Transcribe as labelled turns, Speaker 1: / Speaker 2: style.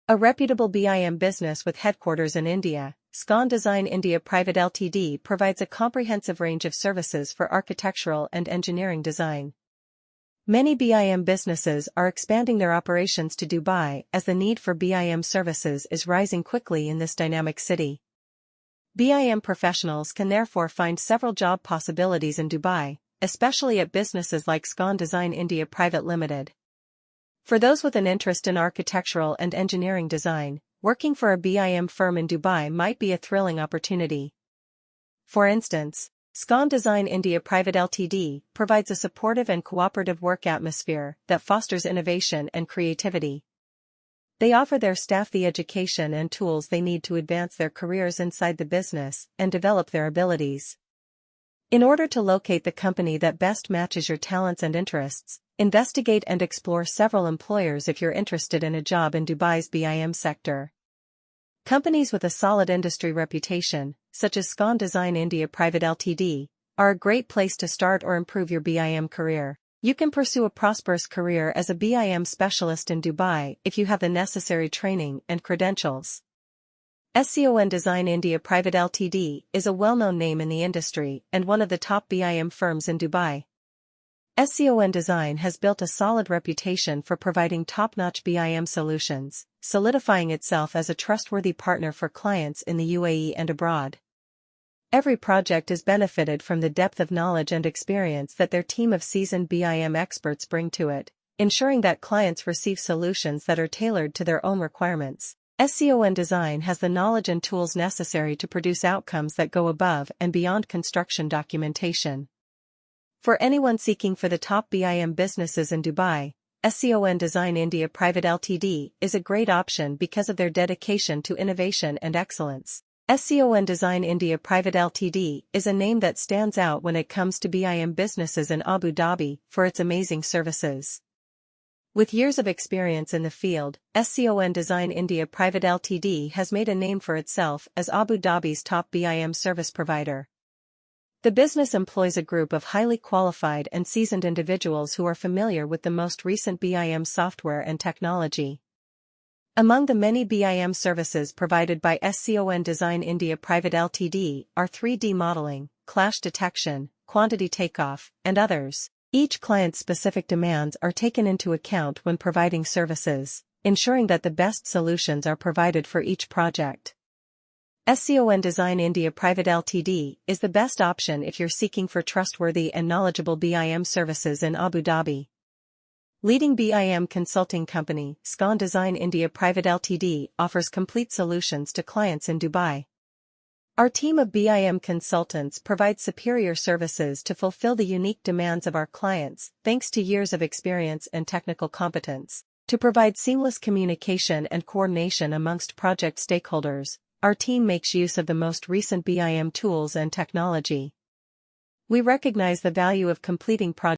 Speaker 1: A reputable BIM business with headquarters in India, Scon Design India Pvt Ltd provides a comprehensive range of services for architectural and engineering design. Many BIM businesses are expanding their operations to Dubai as the need for BIM services is rising quickly in this dynamic city. BIM professionals can therefore find several job possibilities in Dubai, especially at businesses like Scon Design India Pvt Ltd. For those with an interest in architectural and engineering design, working for a BIM firm in Dubai might be a thrilling opportunity. For instance, Scon Design India Pvt Ltd provides a supportive and cooperative work atmosphere that fosters innovation and creativity. They offer their staff the education and tools they need to advance their careers inside the business and develop their abilities. In order to locate the company that best matches your talents and interests, investigate and explore several employers if you're interested in a job in Dubai's BIM sector. Companies with a solid industry reputation, such as Scon Design India Pvt Ltd, are a great place to start or improve your BIM career. You can pursue a prosperous career as a BIM specialist in Dubai if you have the necessary training and credentials. Scon Design India Pvt Ltd is a well-known name in the industry and one of the top BIM firms in Dubai. Scon Design has built a solid reputation for providing top-notch BIM solutions, solidifying itself as a trustworthy partner for clients in the UAE and abroad. Every project is benefited from the depth of knowledge and experience that their team of seasoned BIM experts bring to it, ensuring that clients receive solutions that are tailored to their own requirements. Scon Design has the knowledge and tools necessary to produce outcomes that go above and beyond construction documentation. For anyone seeking for the top BIM businesses in Dubai, Scon Design India Pvt Ltd is a great option because of their dedication to innovation and excellence. Scon Design India Pvt Ltd is a name that stands out when it comes to BIM businesses in Abu Dhabi for its amazing services. With years of experience in the field, Scon Design India Pvt Ltd has made a name for itself as Abu Dhabi's top BIM service provider. The business employs a group of highly qualified and seasoned individuals who are familiar with the most recent BIM software and technology. Among the many BIM services provided by Scon Design India Pvt Ltd are 3D modeling, clash detection, quantity takeoff, and others. Each client's specific demands are taken into account when providing services, ensuring that the best solutions are provided for each project. Scon Design India Pvt Ltd is the best option if you're seeking for trustworthy and knowledgeable BIM services in Abu Dhabi. Leading BIM consulting company, Scon Design India Pvt Ltd offers complete solutions to clients in Dubai. Our team of BIM consultants provides superior services to fulfill the unique demands of our clients, thanks to years of experience and technical competence. To provide seamless communication and coordination amongst project stakeholders, our team makes use of the most recent BIM tools and technology. We recognize the value of completing projects